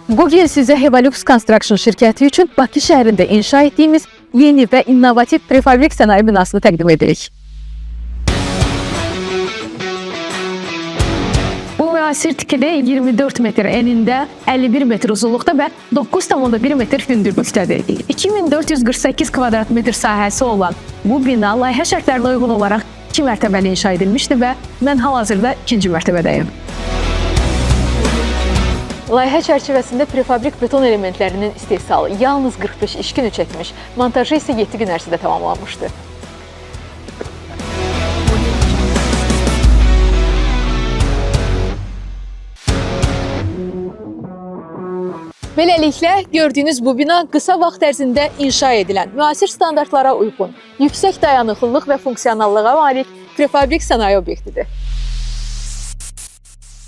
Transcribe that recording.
Bu gün sizə Hevalux Construction şirkəti üçün Bakı şəhərində inşa etdiyimiz yeni və innovativ prefabrik sənaye binasını təqdim edirik. Bu müasir tikili 24 metr enində, 51 metr uzunluqda və 9,1 metr hündürlükdədir. 2448 kvadrat metr sahəsi olan bu bina layihə şərtlərinə uyğun olaraq 2 mərtəbəli inşa edilmişdir və mən hal-hazırda 2-ci mərtəbədəyim. Layihə çərçivəsində prefabrik beton elementlərinin istehsalı yalnız 45 iş günü çəkmiş, montajı isə 7 gün ərzində tamamlanmışdı. Beləliklə, gördüyünüz bu bina qısa vaxt ərzində inşa edilən, müasir standartlara uyğun, yüksək dayanıqlılıq və funksionallığa malik prefabrik sənaye obyektidir.